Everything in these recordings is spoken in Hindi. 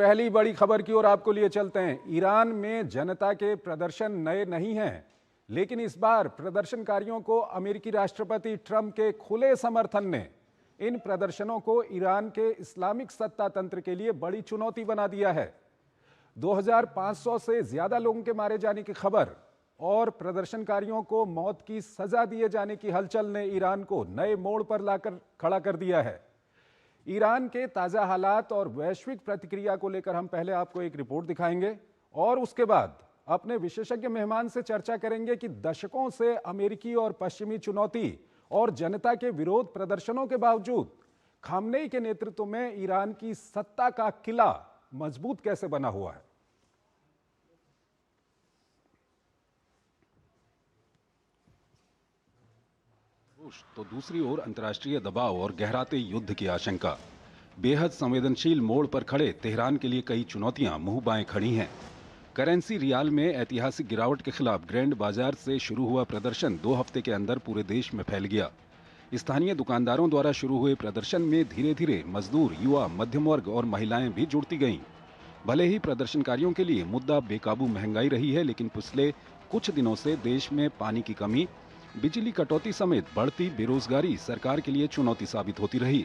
पहली बड़ी खबर की ओर आपको लिए चलते हैं। ईरान में जनता के प्रदर्शन नए नहीं हैं, लेकिन इस बार प्रदर्शनकारियों को अमेरिकी राष्ट्रपति ट्रंप के खुले समर्थन ने इन प्रदर्शनों को ईरान के इस्लामिक सत्ता तंत्र के लिए बड़ी चुनौती बना दिया है। 2500 से ज्यादा लोगों के मारे जाने की खबर और प्रदर्शनकारियों को मौत की सजा दिए जाने की हलचल ने ईरान को नए मोड़ पर लाकर खड़ा कर दिया है। ईरान के ताजा हालात और वैश्विक प्रतिक्रिया को लेकर हम पहले आपको एक रिपोर्ट दिखाएंगे और उसके बाद अपने विशेषज्ञ मेहमान से चर्चा करेंगे कि दशकों से अमेरिकी और पश्चिमी चुनौती और जनता के विरोध प्रदर्शनों के बावजूद खामनेई के नेतृत्व में ईरान की सत्ता का किला मजबूत कैसे बना हुआ है। तो दूसरी ओर अंतर्राष्ट्रीय दबाव और गहराते युद्ध की आशंका। बेहद संवेदनशील मोड़ पर खड़े तेहरान के लिए कई चुनौतियां मुंह बाएं खड़ी हैं। करेंसी रियाल में ऐतिहासिक गिरावट के खिलाफ ग्रैंड बाजार से शुरू हुआ प्रदर्शन 2 हफ्ते के अंदर पूरे देश में फैल गया। स्थानीय दुकानदारों द्वारा शुरू हुए प्रदर्शन में धीरे धीरे मजदूर, युवा, मध्यम वर्ग और महिलाएं भी जुड़ती गईं। भले ही प्रदर्शनकारियों के लिए मुद्दा बेकाबू महंगाई रही है, लेकिन पिछले कुछ दिनों से देश में पानी की कमी, बिजली कटौती समेत बढ़ती बेरोजगारी सरकार के लिए चुनौती साबित होती रही।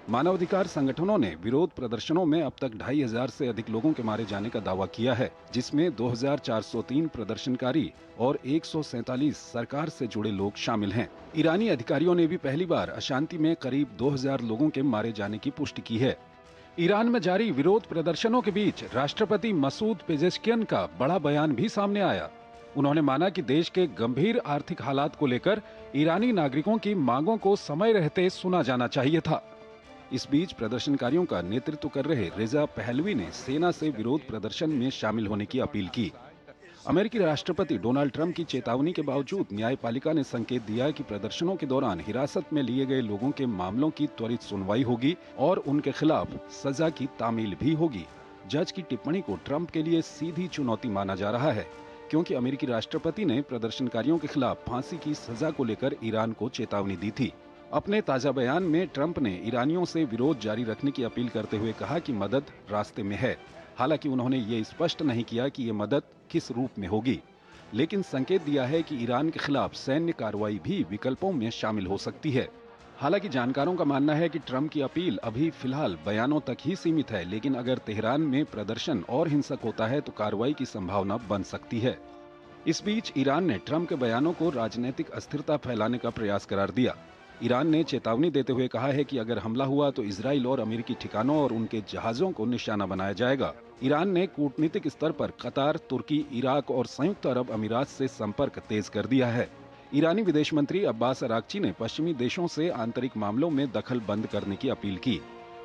मानवाधिकार संगठनों ने विरोध प्रदर्शनों में अब तक 2500 से अधिक लोगों के मारे जाने का दावा किया है, जिसमें 2403 प्रदर्शनकारी और 147 सरकार से जुड़े लोग शामिल हैं। ईरानी अधिकारियों ने भी पहली बार अशांति में करीब 2000 लोगों के मारे जाने की पुष्टि की है। ईरान में जारी विरोध प्रदर्शनों के बीच राष्ट्रपति मसूद पेजेश्कियन का बड़ा बयान भी सामने आया। उन्होंने माना कि देश के गंभीर आर्थिक हालात को लेकर ईरानी नागरिकों की मांगों को समय रहते सुना जाना चाहिए था। इस बीच प्रदर्शनकारियों का नेतृत्व कर रहे रेजा पहलवी ने सेना से विरोध प्रदर्शन में शामिल होने की अपील की। अमेरिकी राष्ट्रपति डोनाल्ड ट्रंप की चेतावनी के बावजूद न्यायपालिका ने संकेत दिया कि प्रदर्शनों के दौरान हिरासत में लिए गए लोगों के मामलों की त्वरित सुनवाई होगी और उनके खिलाफ सजा की तामील भी होगी। जज की टिप्पणी को ट्रंप के लिए सीधी चुनौती माना जा रहा है, क्योंकि अमेरिकी राष्ट्रपति ने प्रदर्शनकारियों के खिलाफ फांसी की सजा को लेकर ईरान को चेतावनी दी थी। अपने ताजा बयान में ट्रंप ने ईरानियों से विरोध जारी रखने की अपील करते हुए कहा कि मदद रास्ते में है। हालांकि उन्होंने ये स्पष्ट नहीं किया कि ये मदद किस रूप में होगी, लेकिन संकेत दिया है कि ईरान के खिलाफ सैन्य कार्रवाई भी विकल्पों में शामिल हो सकती है। हालांकि जानकारों का मानना है कि ट्रंप की अपील अभी फिलहाल बयानों तक ही सीमित है, लेकिन अगर तेहरान में प्रदर्शन और हिंसक होता है तो कार्रवाई की संभावना बन सकती है। इस बीच ईरान ने ट्रंप के बयानों को राजनीतिक अस्थिरता फैलाने का प्रयास करार दिया। ईरान ने चेतावनी देते हुए कहा है कि अगर हमला हुआ तो इजराइल और अमेरिकी ठिकानों और उनके जहाजों को निशाना बनाया जाएगा। ईरान ने कूटनीतिक स्तर पर कतार, तुर्की, इराक और संयुक्त अरब अमीरात से संपर्क तेज कर दिया है। ईरानी विदेश मंत्री अब्बास अराक्ची ने पश्चिमी देशों से आंतरिक मामलों में दखल बंद करने की अपील की।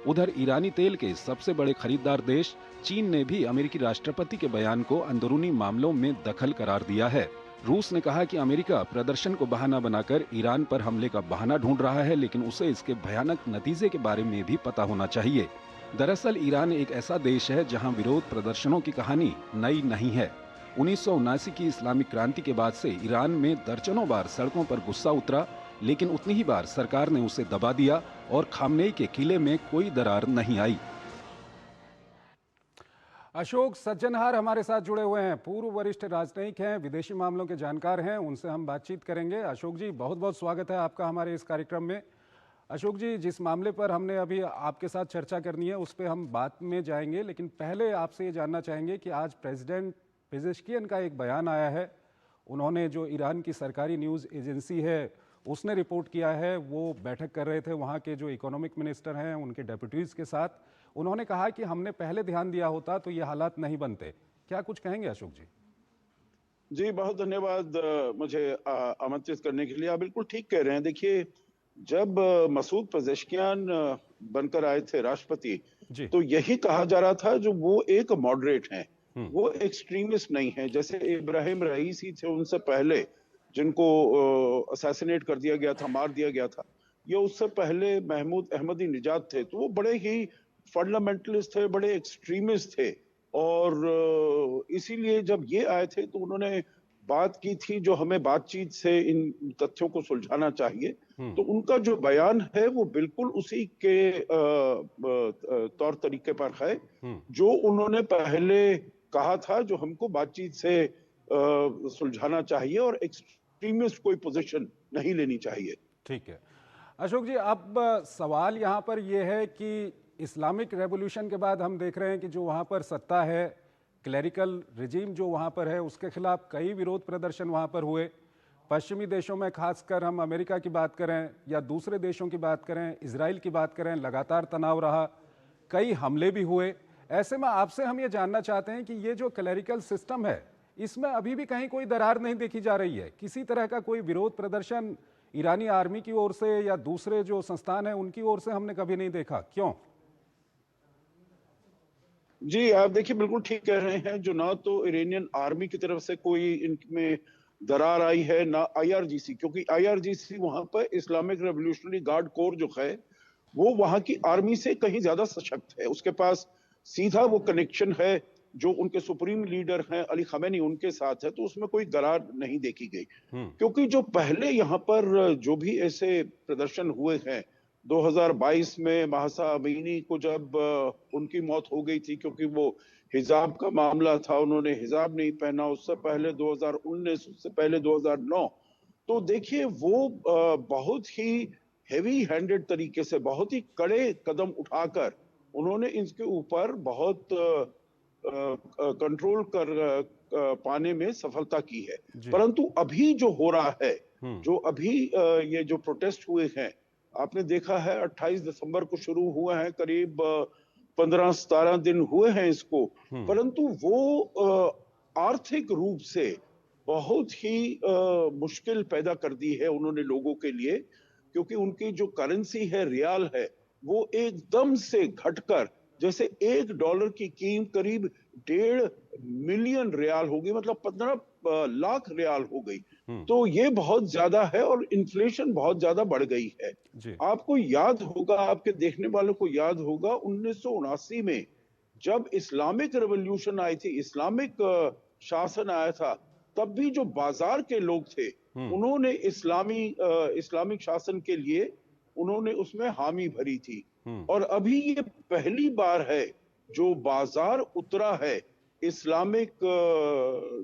उधर ईरानी तेल के सबसे बड़े खरीदार देश चीन ने भी अमेरिकी राष्ट्रपति के बयान को अंदरूनी मामलों में दखल करार दिया है। रूस ने कहा कि अमेरिका प्रदर्शन को बहाना बनाकर ईरान पर हमले का बहाना ढूंढ रहा है, लेकिन उसे इसके भयानक नतीजे के बारे में भी पता होना चाहिए। दरअसल ईरान एक ऐसा देश है जहां विरोध प्रदर्शनों की कहानी नई नहीं है। 1979 की इस्लामिक क्रांति के बाद से ईरान में दर्जनों बार सड़कों पर गुस्सा उतरा, लेकिन उतनी ही बार सरकार ने उसे दबा दिया और खामनेई के किले में कोई दरार नहीं आई। अशोक सज्जनहार हमारे साथ जुड़े हुए हैं, पूर्व वरिष्ठ राजनयिक हैं, विदेशी मामलों के जानकार हैं, उनसे हम बातचीत करेंगे। अशोक जी, बहुत बहुत स्वागत है आपका हमारे इस कार्यक्रम में। अशोक जी, जिस मामले पर हमने अभी आपके साथ चर्चा करनी है उस पर हम बात में जाएंगे, लेकिन पहले आपसे ये जानना चाहेंगे कि आज प्रेसिडेंट पेजेश्कियन का एक बयान आया है। उन्होंने, जो ईरान की सरकारी न्यूज़ एजेंसी है उसने रिपोर्ट किया है, वो बैठक कर रहे थे वहाँ के जो इकोनॉमिक मिनिस्टर हैं उनके डेप्यूटीज़ के साथ। उन्होंने कहा कि हमने पहले ध्यान दिया होता तो ये हालात नहीं बनते। क्या कुछ कहेंगे अशोक जी? जी, बहुत धन्यवाद मुझे आमंत्रित करने के लिए। आप बिल्कुल ठीक कह रहे हैं। देखिए, जब मसूद पेजेश्कियान बनकर आए थे राष्ट्रपति, तो यही कहा जा रहा था जो वो एक मॉडरेट हैं, वो एक्सट्रीमिस्ट नहीं है। जैसे इब्राहिम रईसी थे उनसे पहले, जिनको असैसिनेट कर दिया गया था, मार दिया गया था, या उससे पहले महमूद अहमदी निजात थे, तो वो बड़े ही फंडामेंटलिस्ट थे, बड़े एक्सट्रीमिस्ट थे। और इसीलिए जब ये आए थे तो उन्होंने बात की थी, जो हमें बातचीत से इन तथ्यों को सुलझाना चाहिए, तो उनका जो बयान है वो बिल्कुल उसी के तौर तरीके पर है जो उन्होंने पहले कहा था, जो हमको बातचीत से सुलझाना चाहिए और एक्सट्रीमिस्ट कोई पोजीशन नहीं लेनी चाहिए। ठीक है अशोक जी, अब सवाल यहाँ पर यह है कि इस्लामिक रेवोल्यूशन के बाद हम देख रहे हैं कि जो वहाँ पर सत्ता है, क्लैरिकल रिजीम जो वहाँ पर है, उसके खिलाफ कई विरोध प्रदर्शन वहाँ पर हुए। पश्चिमी देशों में, खासकर हम अमेरिका की बात करें या दूसरे देशों की बात करें, इजराइल की बात करें, लगातार तनाव रहा, कई हमले भी हुए। ऐसे में आपसे हम ये जानना चाहते हैं कि ये जो क्लैरिकल सिस्टम है, इसमें अभी भी कहीं कोई दरार नहीं देखी जा रही है? किसी तरह का कोई विरोध प्रदर्शन ईरानी आर्मी की ओर से या दूसरे जो संस्थान है उनकी ओर से हमने कभी नहीं देखा, क्यों? जी, आप देखिए बिल्कुल ठीक कह रहे हैं। जो ना तो इरानियन आर्मी की तरफ से कोई इनमें दरार आई है, ना आईआरजीसी, क्योंकि आईआरजीसी वहां पर इस्लामिक रेवोल्यूशनरी गार्ड कोर जो है वो वहां की आर्मी से कहीं ज्यादा सशक्त है। उसके पास सीधा वो कनेक्शन है जो उनके सुप्रीम लीडर हैं अली खमेनी, उनके साथ है, तो उसमें कोई दरार नहीं देखी गई। क्योंकि जो पहले यहाँ पर जो भी ऐसे प्रदर्शन हुए हैं, 2022 में महसा अमीनी को जब उनकी मौत हो गई थी क्योंकि वो हिजाब का मामला था, उन्होंने हिजाब नहीं पहना, उससे पहले 2019, उससे पहले 2009, तो देखिए वो बहुत ही हेवी हैंडेड तरीके से, बहुत ही कड़े कदम उठाकर उन्होंने इसके ऊपर बहुत कंट्रोल कर पाने में सफलता की है। परंतु अभी जो हो रहा है, जो अभी ये जो प्रोटेस्ट हुए हैं, आपने देखा है 28 दिसंबर को शुरू हुए हैं, करीब 15-17 दिन हुए हैं इसको, परंतु वो आर्थिक रूप से बहुत ही मुश्किल पैदा कर दी है उन्होंने लोगों के लिए, क्योंकि उनकी जो करेंसी है, रियाल है, वो एकदम से घटकर, जैसे $1 की कीमत करीब 1.5 मिलियन रियाल हो गई, मतलब 15 लाख रियाल हो गई। तो ये बहुत ज्यादा है और इन्फ्लेशन बहुत ज्यादा बढ़ गई है। आपको याद होगा, आपके देखने वालों को याद होगा, 1979 में जब इस्लामिक रेवोल्यूशन आई थी, इस्लामिक शासन आया था, तब भी जो बाजार के लोग थे उन्होंने इस्लामिक शासन के लिए उन्होंने उसमें हामी भरी थी। और अभी ये पहली बार है जो बाजार उतरा है इस्लामिक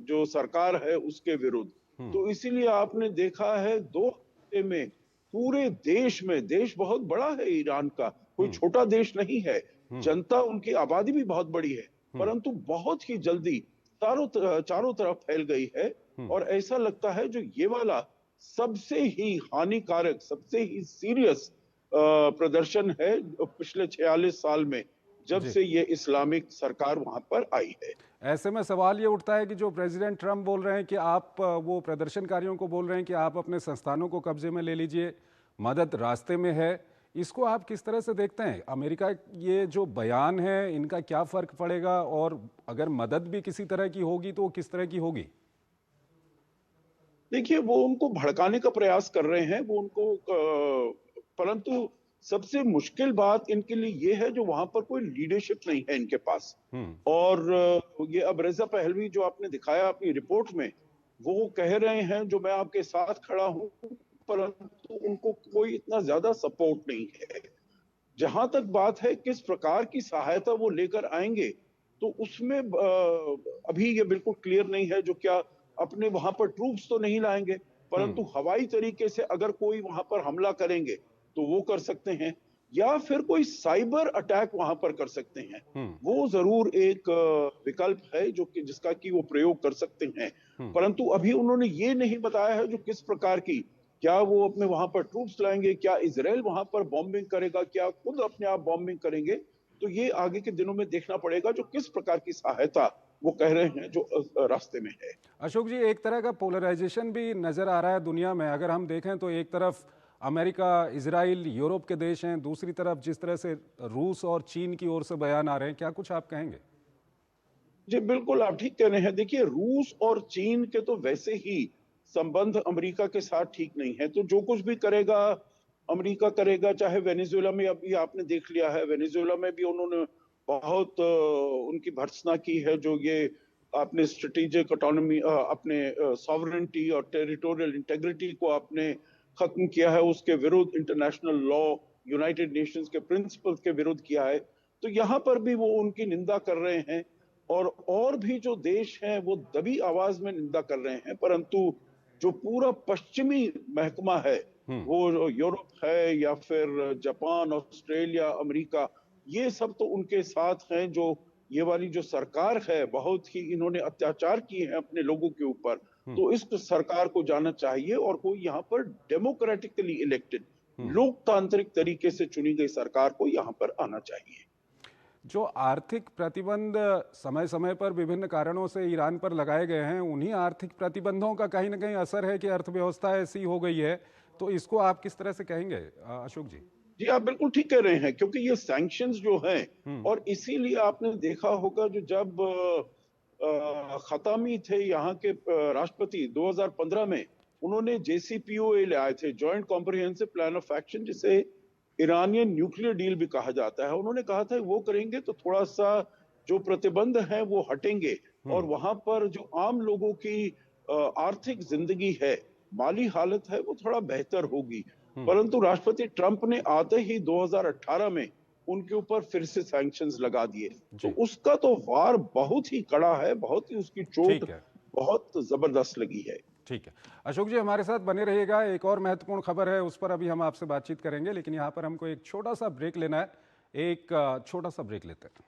जो सरकार है उसके विरुद्ध। तो इसीलिए आपने देखा है 2 हफ्ते में पूरे देश में, देश बहुत बड़ा है ईरान का, कोई छोटा देश नहीं है, जनता, उनकी आबादी भी बहुत बड़ी है, परंतु बहुत ही जल्दी चारों तरफ फैल गई है। और ऐसा लगता है जो ये वाला सबसे ही हानिकारक, सबसे ही सीरियस प्रदर्शन है पिछले 46 साल में, जब से ये इस्लामिक सरकार वहां पर आई है। ऐसे में सवाल ये उठता है कि जो प्रेसिडेंट ट्रम्प बोल रहे हैं कि आप, वो प्रदर्शनकारियों को बोल रहे हैं कि आप अपने संस्थानों को कब्जे में ले लीजिए, मदद रास्ते में है, इसको आप किस तरह से देखते हैं? अमेरिका, ये जो बयान है, इनका क्या फर्क पड़ेगा? और अगर मदद भी किसी तरह की होगी तो वो किस तरह की होगी? देखिए, वो उनको भड़काने का प्रयास कर रहे हैं, वो उनको परंतु सबसे मुश्किल बात इनके लिए ये है जो वहां पर कोई लीडरशिप नहीं है इनके पास। और ये अब रेजा पहलवी जो आपने दिखाया अपनी रिपोर्ट में, वो कह रहे हैं जो मैं आपके साथ खड़ा हूं, परंतु उनको कोई इतना ज्यादा सपोर्ट नहीं है। जहां तक बात है किस प्रकार की सहायता वो लेकर आएंगे, तो उसमें अभी ये बिल्कुल क्लियर नहीं है। जो क्या अपने वहां पर ट्रूप्स तो नहीं लाएंगे, परंतु हवाई तरीके से अगर कोई वहां पर हमला करेंगे तो वो कर सकते हैं, या फिर कोई साइबर अटैक वहां पर कर सकते हैं। वो जरूर एक विकल्प है जो कि जिसका कि वो प्रयोग कर सकते हैं। परंतु अभी उन्होंने ये नहीं बताया है जो किस प्रकार की, क्या वो अपने वहां पर ट्रूप्स लाएंगे, क्या इजराइल वहां पर बॉम्बिंग करेगा, क्या खुद अपने आप बॉम्बिंग करेंगे। तो ये आगे के दिनों में देखना पड़ेगा जो किस प्रकार की सहायता वो कह रहे हैं जो रास्ते में है। अशोक जी, एक तरह का पोलराइजेशन भी नजर आ रहा है दुनिया में। अगर हम देखें तो एक तरफ अमेरिका, इजराइल, यूरोप के देश हैं, दूसरी तरफ जिस तरह से रूस और चीन की ओर से बयान आ रहे हैं, क्या कुछ आप कहेंगे? जी बिल्कुल, आप ठीक कह रहे हैं। देखिए, रूस और चीन के तो वैसे ही संबंध अमेरिका के साथ ठीक नहीं है, तो जो कुछ भी करेगा अमेरिका करेगा। चाहे वेनेजुएला में अभी आपने देख लिया है, वेनेजुएला में भी उन्होंने बहुत उनकी भर्त्सना की है। जो ये अपने स्ट्रेटेजिक ऑटोनॉमी, अपने सॉवरेनिटी और टेरिटोरियल इंटेग्रिटी को आपने खत्म किया है, उसके विरुद्ध इंटरनेशनल लॉ, यूनाइटेड नेशंस के प्रिंसिपल्स के विरुद्ध किया है। तो यहाँ पर भी वो उनकी निंदा कर रहे हैं, और भी जो देश हैं वो दबी आवाज में निंदा कर रहे हैं, परंतु जो पूरा पश्चिमी महकमा है, वो यूरोप है या फिर जापान, ऑस्ट्रेलिया, अमेरिका, ये सब तो उनके साथ हैं। जो ये वाली जो सरकार है, बहुत ही इन्होंने अत्याचार किए हैं अपने लोगों के ऊपर, तो इस सरकार को जाना चाहिए और कोई यहाँ पर डेमोक्रेटिकली इलेक्टेड, लोकतांत्रिक तरीके से चुनी गई सरकार को यहाँ पर आना चाहिए। जो आर्थिक प्रतिबंध समय समय पर विभिन्न कारणों से ईरान पर लगाए गए हैं, उन्हीं आर्थिक प्रतिबंधों का कहीं ना कहीं असर है कि अर्थव्यवस्था ऐसी हो गई है, तो इसको आप किस तरह से कहेंगे अशोक जी? जी, आप बिल्कुल ठीक कह रहे हैं, क्योंकि ये सैंक्शंस जो हैं, और इसीलिए आपने देखा होगा जो जब खतामी थे यहाँ के राष्ट्रपति 2015 में, उन्होंने JCPOA ले आए थे, joint comprehensive plan of action, जिसे ईरानियन न्यूक्लियर डील भी कहा जाता है। उन्होंने कहा था वो करेंगे तो थोड़ा सा जो प्रतिबंध है वो हटेंगे, और वहां पर जो आम लोगों की आर्थिक जिंदगी है, माली हालत है, वो थोड़ा बेहतर होगी। परंतु राष्ट्रपति ट्रंप ने आते ही 2018 में उनके ऊपर फिर से सैंक्शंस लगा दिए, तो उसका तो वार बहुत ही कड़ा है, बहुत ही उसकी चोट बहुत जबरदस्त लगी है। ठीक है अशोक जी, हमारे साथ बने रहिएगा। एक और महत्वपूर्ण खबर है, उस पर अभी हम आपसे बातचीत करेंगे, लेकिन यहाँ पर हमको एक छोटा सा ब्रेक लेना है। एक छोटा सा ब्रेक लेते हैं।